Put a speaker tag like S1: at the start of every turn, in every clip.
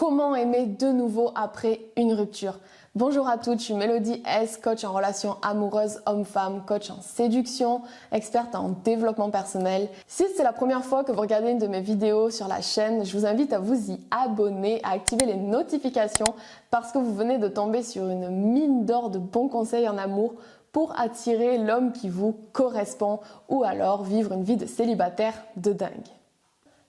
S1: Comment aimer de nouveau après une rupture? Bonjour à toutes, je suis Mélodie S, coach en relations amoureuses homme-femme, coach en séduction, experte en développement personnel. Si c'est la première fois que vous regardez une de mes vidéos sur la chaîne, je vous invite à vous y abonner, à activer les notifications parce que vous venez de tomber sur une mine d'or de bons conseils en amour pour attirer l'homme qui vous correspond ou alors vivre une vie de célibataire de dingue.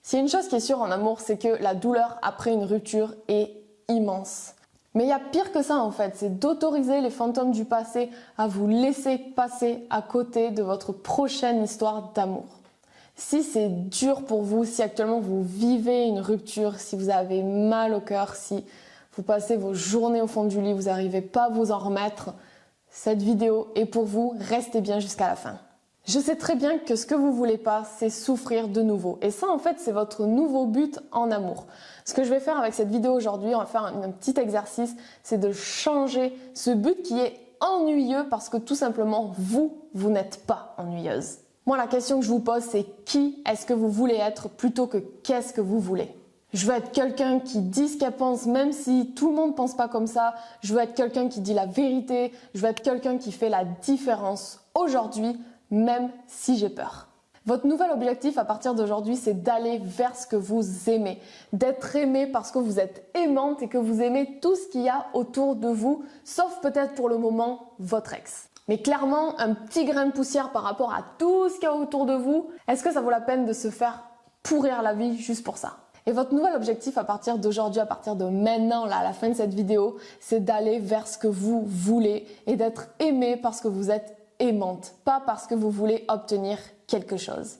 S1: S'il y a une chose qui est sûre en amour, c'est que la douleur après une rupture est immense. Mais il y a pire que ça en fait, c'est d'autoriser les fantômes du passé à vous laisser passer à côté de votre prochaine histoire d'amour. Si c'est dur pour vous, si actuellement vous vivez une rupture, si vous avez mal au cœur, si vous passez vos journées au fond du lit, vous n'arrivez pas à vous en remettre, cette vidéo est pour vous, restez bien jusqu'à la fin. Je sais très bien que ce que vous voulez pas, c'est souffrir de nouveau. Et ça, en fait, c'est votre nouveau but en amour. Ce que je vais faire avec cette vidéo aujourd'hui, on va faire un petit exercice, c'est de changer ce but qui est ennuyeux parce que tout simplement, vous n'êtes pas ennuyeuse. Moi, la question que je vous pose, c'est qui est-ce que vous voulez être plutôt que qu'est-ce que vous voulez? Je veux être quelqu'un qui dit ce qu'elle pense, même si tout le monde pense pas comme ça. Je veux être quelqu'un qui dit la vérité. Je veux être quelqu'un qui fait la différence aujourd'hui, même si j'ai peur. Votre nouvel objectif à partir d'aujourd'hui, c'est d'aller vers ce que vous aimez, d'être aimé parce que vous êtes aimante et que vous aimez tout ce qu'il y a autour de vous, sauf peut-être pour le moment votre ex. Mais clairement, un petit grain de poussière par rapport à tout ce qu'il y a autour de vous, est-ce que ça vaut la peine de se faire pourrir la vie juste pour ça? Et votre nouvel objectif à partir d'aujourd'hui, à partir de maintenant, là, à la fin de cette vidéo, c'est d'aller vers ce que vous voulez et d'être aimé parce que vous êtes aimante, pas parce que vous voulez obtenir quelque chose.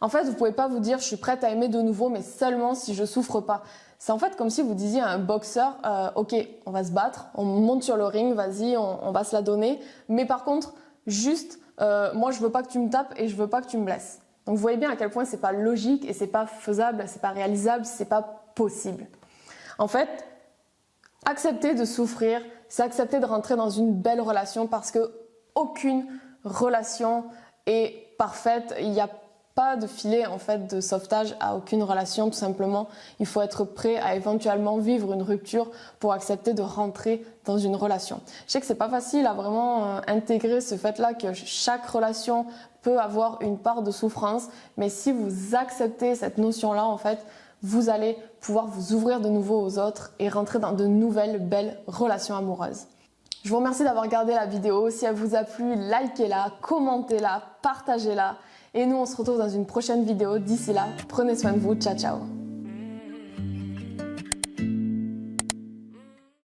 S1: En fait, vous pouvez pas vous dire je suis prête à aimer de nouveau, mais seulement si je souffre pas. C'est en fait comme si vous disiez à un boxeur, ok, on va se battre, on monte sur le ring, vas-y, on va se la donner, mais par contre, juste, moi je veux pas que tu me tapes et je veux pas que tu me blesses. Donc vous voyez bien à quel point c'est pas logique et c'est pas faisable, c'est pas réalisable, c'est pas possible. En fait, accepter de souffrir, c'est accepter de rentrer dans une belle relation parce que aucune relation est parfaite. Il n'y a pas de filet en fait de sauvetage à aucune relation, tout simplement. Il faut être prêt à éventuellement vivre une rupture pour accepter de rentrer dans une relation. Je sais que c'est pas facile à vraiment intégrer ce fait-là que chaque relation peut avoir une part de souffrance, mais si vous acceptez cette notion-là, en fait, vous allez pouvoir vous ouvrir de nouveau aux autres et rentrer dans de nouvelles belles relations amoureuses. Je vous remercie d'avoir regardé la vidéo. Si elle vous a plu, likez-la, commentez-la, partagez-la. Et nous, on se retrouve dans une prochaine vidéo. D'ici là, prenez soin de vous. Ciao, ciao.